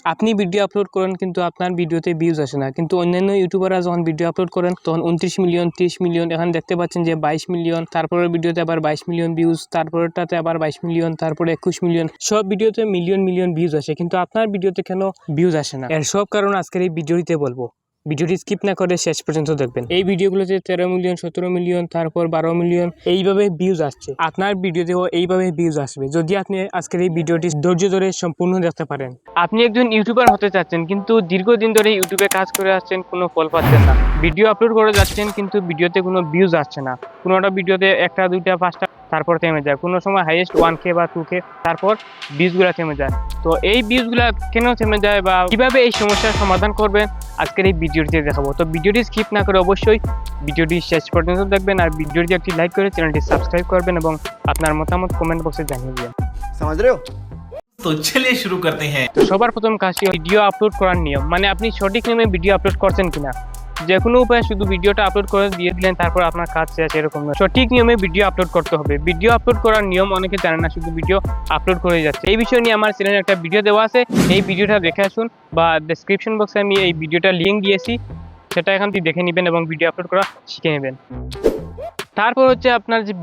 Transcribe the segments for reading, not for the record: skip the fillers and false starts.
আপনি video upload করেন কিন্তু আপনার ভিডিওতে ভিউজ আসে না, কিন্তু অন্যান্য ইউটিউবাররা যখন ভিডিও আপলোড করেন তখন 29 মিলিয়ন 30 মিলিয়ন, এখানে দেখতে পাচ্ছেন যে 22 মিলিয়ন, তারপরের ভিডিওতে আবার 22 মিলিয়ন ভিউজ, তারপরেরটাতে আবার 22 মিলিয়ন, তারপরে 21 মিলিয়ন, সব ভিডিওতে মিলিয়ন মিলিয়ন ভিউজ আসে, কিন্তু আপনার ভিডিওতে কেন ভিউজ আসে না? এর সব কারণ আজকের এই ভিডিওটিতে বলবো। ভিডিওটি স্কিপ না করে শেষ পর্যন্ত দেখবেন। এই ভিডিওগুলোতে 13 মিলিয়ন 17 মিলিয়ন তারপর 12 মিলিয়ন এইভাবে ভিউজ আসছে। আপনার ভিডিওতেও এইভাবে ভিউজ আসবে যদি আপনি আজকের এই ভিডিওটি ধৈর্য ধরে সম্পূর্ণ দেখতে পারেন। আপনি একজন ইউটিউবার হতে চাচ্ছেন কিন্তু দীর্ঘদিন ধরে ইউটিউবে কাজ করে আসছেন, কোনো ফল পাচ্ছেন না। ভিডিও আপলোড করে যাচ্ছেন কিন্তু ভিডিওতে কোনো ভিউজ আসছে না। কোনোটা ভিডিওতে 1টা 2টা 5টা তারপর থেমে যায়, কোনো সময় হাইয়েস্ট 1K বা 2K, তারপর ভিউজগুলো থেমে যায়। তো এই ভিউজগুলো কেন থেমে যায় বা কিভাবে এই সমস্যার সমাধান করবেন আজকের এই ভিডিওটিতে দেখাবো। তো ভিডিওটি স্কিপ না করে অবশ্যই ভিডিওটি শেষ পর্যন্ত দেখবেন, আর ভিডিওটি একটি লাইক করে চ্যানেলটি সাবস্ক্রাইব করবেন এবং আপনার মতামত কমেন্ট বক্সে জানিয়ে দিবেন। समझ रहे हो? तो चलिए शुरू करते हैं। তো সবার প্রথম কাজটি ভিডিও আপলোড করার নিয়ম, মানে আপনি সঠিক নিয়মে ভিডিও আপলোড করছেন কিনা। যে কোনো উপায়ে শুধু ভিডিওটা আপলোড করে দিয়ে দিলেন তারপর আপনার কাজ শেষ, এরকম নয়। সঠিক নিয়মে ভিডিও আপলোড করতে হবে। ভিডিও আপলোড করার নিয়ম অনেকে জানে না, শুধু ভিডিও আপলোড করে যাচ্ছে। এই বিষয় নিয়ে আমার চ্যানেলে একটা ভিডিও দেওয়া আছে, এই ভিডিওটা দেখে আসুন বা ডেসক্রিপশন বক্সে আমি এই ভিডিওটা লিঙ্ক দিয়েছি, সেটা এখান থেকে দেখে নেবেন এবং ভিডিও আপলোড করা শিখে নেবেন। তারপর হচ্ছে আপনার যে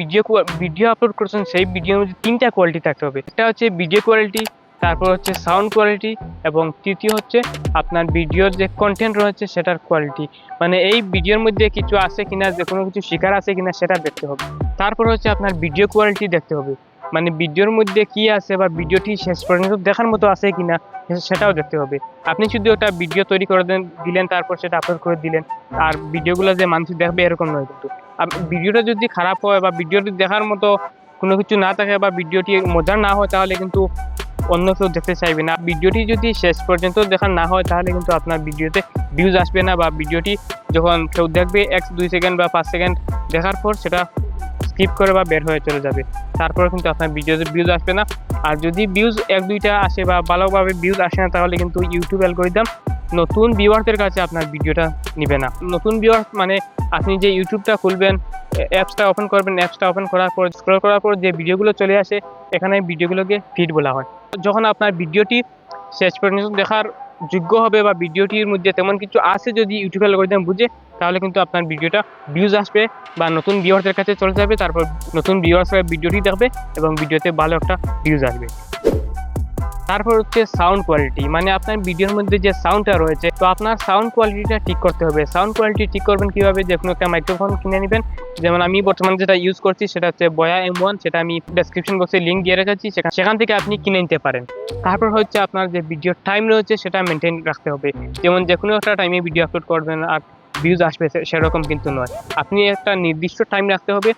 ভিডিও আপলোড করছেন সেই ভিডিওর মধ্যে 3টা কোয়ালিটি থাকতে হবে। একটা হচ্ছে ভিডিও কোয়ালিটি, তারপর হচ্ছে সাউন্ড কোয়ালিটি এবং তৃতীয় হচ্ছে আপনার ভিডিওর যে কন্টেন্ট রয়েছে সেটার কোয়ালিটি, মানে এই ভিডিওর মধ্যে কিছু আছে কিনা, যে কোনো কিছু শেখার আছে কিনা সেটা দেখতে হবে। তারপর হচ্ছে আপনার ভিডিও কোয়ালিটি দেখতে হবে, মানে ভিডিওর মধ্যে কি আছে বা ভিডিওটি শেষ পর্যন্ত দেখার মতো আছে কিনা সেটাও দেখতে হবে। আপনি শুধু একটা ভিডিও তৈরি করে দিলেন তারপর সেটা আপলোড করে দিলেন আর ভিডিওগুলো যে মানুষ দেখবে এরকম নয়। কিন্তু ভিডিওটা যদি খারাপ হয় বা ভিডিওটি দেখার মতো কোনো কিছু না থাকে বা ভিডিওটি মজার না হয় তাহলে কিন্তু অন্য কেউ দেখতে চাইবে না। ভিডিওটি যদি শেষ পর্যন্ত দেখা না হয় তাহলে কিন্তু আপনার ভিডিওতে ভিউজ আসবে না, বা ভিডিওটি যখন কেউ দেখবে 1-2 সেকেন্ড বা 5 সেকেন্ড দেখার পর সেটা স্কিপ করে বা বের হয়ে চলে যাবে, তারপর কিন্তু আপনার ভিডিওতে ভিউজ আসবে না। আর যদি ভিউজ 1-2টা আসে বা ভালোভাবে ভিউজ আসে না তাহলে কিন্তু ইউটিউব অ্যালগরিদম নতুন ভিউয়ারদের কাছে আপনার ভিডিওটা নেবে না। নতুন ভিউয়ার মানে আপনি যে ইউটিউবটা খুলবেন, অ্যাপসটা ওপেন করবেন, অ্যাপসটা ওপেন করার পর স্ক্রল করার পর যে ভিডিওগুলো চলে আসে এখানে ভিডিওগুলোকে ফিড বলা হয়। যখন আপনার ভিডিওটি শেষ পর্যন্ত দেখার যোগ্য হবে বা ভিডিওটির মধ্যে তেমন কিছু আছে যদি ইউটিউব অ্যালগরিদম বুঝে, তাহলে কিন্তু আপনার ভিডিওটা ভিউজ আসবে বা নতুন ভিউয়ারদের কাছে চলে যাবে, তারপর নতুন ভিউয়ার্সরা ভিডিওটি দেখবে এবং ভিডিওতে ভালো একটা ভিউজ আসবে। তারপর হচ্ছে সাউন্ড কোয়ালিটি, মানে আপনার ভিডিওর মধ্যে যে সাউন্ডটা রয়েছে, তো আপনার সাউন্ড কোয়ালিটিটা ঠিক করতে হবে। সাউন্ড কোয়ালিটি ঠিক করবেন কীভাবে? যে কোনো একটা মাইক্রোফোন কিনে নেবেন, যেমন আমি বর্তমানে যেটা ইউজ করছি সেটা হচ্ছে বয়া M1, সেটা আমি ডেসক্রিপশন বক্সে লিঙ্ক দিয়ে রেখেছি, সেখান থেকে আপনি কিনে নিতে পারেন। তারপর হচ্ছে আপনার যে ভিডিওর টাইম রয়েছে সেটা মেনটেন রাখতে হবে, যেমন যে কোনো একটা টাইমে ভিডিও আপলোড করবেন আর ভিউজ আসবে সেরকম কিন্তু নয়। আপনি একটা নির্দিষ্ট টাইম রাখতে হবে,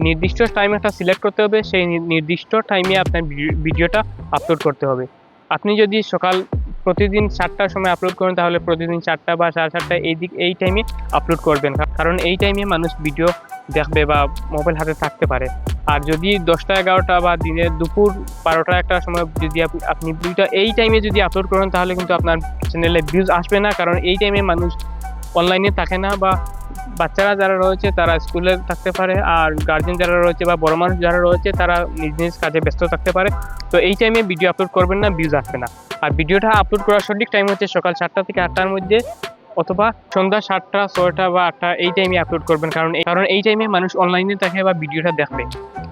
নির্দিষ্ট টাইম একটা সিলেক্ট করতে হবে, সেই নির্দিষ্ট টাইমে আপনার ভিডিওটা আপলোড করতে হবে। আপনি যদি প্রতিদিন 7টার সময় আপলোড করেন তাহলে প্রতিদিন 7টা বা 7:30 এই টাইমে আপলোড করবেন, কারণ এই টাইমে মানুষ ভিডিও দেখবে বা মোবাইল হাতে থাকতে পারে। আর যদি 10টা 11টা বা দিনের দুপুর 12টা 1টার সময় যদি আপনি এই টাইমে যদি আপলোড করেন তাহলে কিন্তু আপনার চ্যানেলে ভিউজ আসবে না, কারণ এই টাইমে মানুষ অনলাইনে থাকে না, বা বাচ্চারা যারা রয়েছে তারা স্কুলে থাকতে পারে, আর গার্জেন যারা রয়েছে বা বড় মানুষ যারা রয়েছে তারা নিজ নিজ কাজে ব্যস্ত থাকতে পারে। তো এই টাইমে ভিডিও আপলোড করবেন না, ভিউজ আসবে না। আর ভিডিওটা আপলোড করার সঠিক টাইম হচ্ছে সকাল 7টা থেকে 8টার মধ্যে, অথবা সন্ধ্যা 7টা 6টা বা 8টা এই টাইমে আপলোড করবেন, কারণ এই টাইমে মানুষ অনলাইনে থাকে বা ভিডিওটা দেখবে।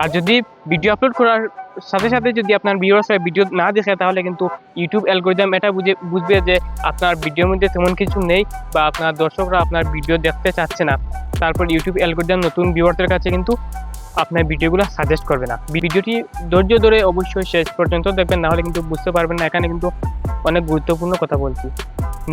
আর যদি ভিডিও আপলোড করার সাথে সাথে যদি আপনার ভিউয়ার্সরা ভিডিও না দেখে তাহলে কিন্তু ইউটিউব অ্যালগরিদম এটা বুঝবে যে আপনার ভিডিওর মধ্যে তেমন কিছু নেই বা আপনার দর্শকরা আপনার ভিডিও দেখতে চাচ্ছে না, তারপর ইউটিউব অ্যালগরিদম নতুন ভিউয়ারদের কাছে কিন্তু আপনার ভিডিওগুলো সাজেস্ট করবে না। ভিডিওটি ধৈর্য ধরে অবশ্যই শেষ পর্যন্ত দেখবেন, নাহলে কিন্তু বুঝতে পারবেন না। এখানে কিন্তু অনেক গুরুত্বপূর্ণ কথা বলছি।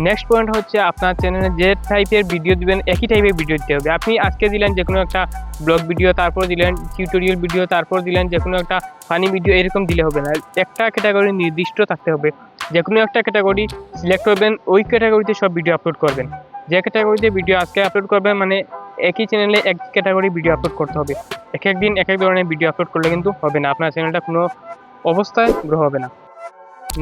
নেক্সট পয়েন্ট হচ্ছে আপনার চ্যানেলে যে টাইপের ভিডিও দিবেন একই টাইপের ভিডিও দিতে হবে। আপনি আজকে দিলেন যে কোনো একটা ব্লগ ভিডিও, তারপর দিলেন টিউটোরিয়াল ভিডিও, তারপর দিলেন যে কোনো একটা ফানি ভিডিও, এরকম দিলে হবে না। একটা ক্যাটাগরি নির্দিষ্ট থাকতে হবে, যে কোনো একটা ক্যাটাগরি সিলেক্ট করবেন, ওই ক্যাটাগরিতে সব ভিডিও আপলোড করবেন। যে ক্যাটাগরিতে ভিডিও আজকে আপলোড করবেন মানে একই চ্যানেলে এক ক্যাটাগরি ভিডিও আপলোড করতে হবে। এক এক দিন এক এক ধরনের ভিডিও আপলোড করলে কিন্তু হবে না, আপনার চ্যানেলটা কোনো অবস্থায় গ্রো হবে না।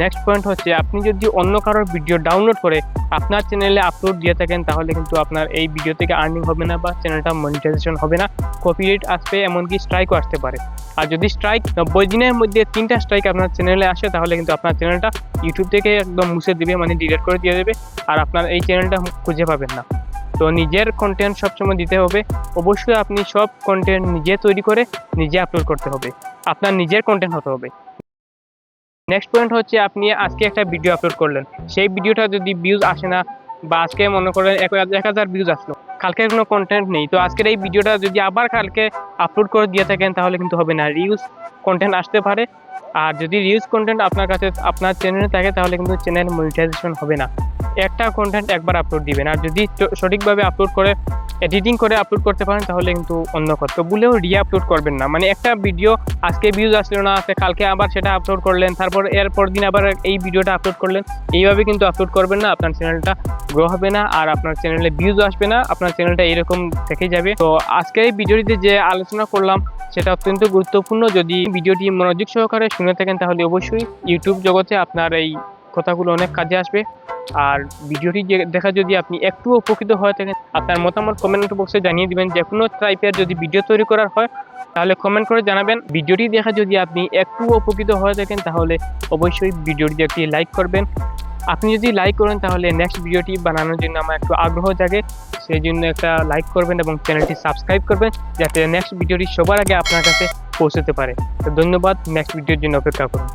নেক্সট পয়েন্ট হচ্ছে আপনি যদি অন্য কারোর ভিডিও ডাউনলোড করে আপনার চ্যানেলে আপলোড দিয়ে থাকেন তাহলে কিন্তু আপনার এই ভিডিও থেকে আর্নিং হবে না বা চ্যানেলটা মনিটাইজেশন হবে না, কপিরাইট আসবে, এমনকি স্ট্রাইকও আসতে পারে। আর যদি স্ট্রাইক 90 দিনের মধ্যে 3টা স্ট্রাইক আপনার চ্যানেলে আসে তাহলে কিন্তু আপনার চ্যানেলটা ইউটিউব থেকে একদম মুছে দিবে, মানে ডিলিট করে দিয়ে দেবে, আর আপনার এই চ্যানেলটা খুঁজে পাবেন না। তো নিজের কন্টেন্ট সবসময় দিতে হবে। অবশ্যই আপনি সব কন্টেন্ট নিজে তৈরি করে নিজে আপলোড করতে হবে, আপনার নিজের কন্টেন্ট হতে হবে। নেক্সট পয়েন্ট হচ্ছে আপনি আজকে একটা ভিডিও আপলোড করলেন, সেই ভিডিওটা যদি ভিউজ আসে না, বা আজকে মনে করেন 1000 ভিউজ আসলো, কালকের কোনো কন্টেন্ট নেই, তো আজকের এই ভিডিওটা যদি আবার কালকে আপলোড করে দিয়ে থাকেন তাহলে কিন্তু হবে না, রিউজ কন্টেন্ট আসতে পারে। আর যদি রিউজ কন্টেন্ট আপনার কাছে আপনার চ্যানেলে থাকে তাহলে কিন্তু চ্যানেল মনিটাইজেশন হবে না। একটা কন্টেন্ট একবার আপলোড দিবেন, আর যদি সঠিকভাবে আপলোড করে এডিটিং করে আপলোড করতে পারেন তাহলে কিন্তু অন্য কথা, বলেও আপলোড করবেন না। মানে একটা ভিডিও আজকে ভিউজ আসলো না, কালকে আবার সেটা আপলোড করলেন, তারপর এরপর দিন আবার এই ভিডিওটা আপলোড করলেন, এইভাবে কিন্তু আপলোড করবেন না, আপনার চ্যানেলটা গ্রো হবে না, আর আপনার চ্যানেলে ভিউজ আসবে না, আপনার চ্যানেলটা এরকম থেকে যাবে। তো আজকে এই ভিডিওটিতে যে আলোচনা করলাম সেটা অত্যন্ত গুরুত্বপূর্ণ। যদি ভিডিওটি মনোযোগ সহকারে শুনে থাকেন তাহলে অবশ্যই ইউটিউব জগতে আপনার এই কথাগুলো অনেক কাজে আসবে। আর ভিডিওটি দেখা যদি আপনি একটু উপকৃত হয়ে থাকেন, আপনার মতামত কমেন্ট বক্সে জানিয়ে দিবেন। যে কোনো টাইপের যদি ভিডিও তৈরি করার হয় তাহলে কমেন্ট করে জানাবেন। ভিডিওটি দেখা যদি আপনি একটু উপকৃত হয়ে থাকেন তাহলে অবশ্যই ভিডিওটি একটি লাইক করবেন। আপনি যদি লাইক করেন তাহলে নেক্সট ভিডিওটি বানানোর জন্য আমার একটু আগ্রহ জাগে, সেই জন্য একটা লাইক করবেন এবং চ্যানেলটি সাবস্ক্রাইব করবেন যাতে নেক্সট ভিডিওটি সবার আগে আপনার কাছে পৌঁছতে পারে। তো ধন্যবাদ, নেক্সট ভিডিওর জন্য অপেক্ষা করুন।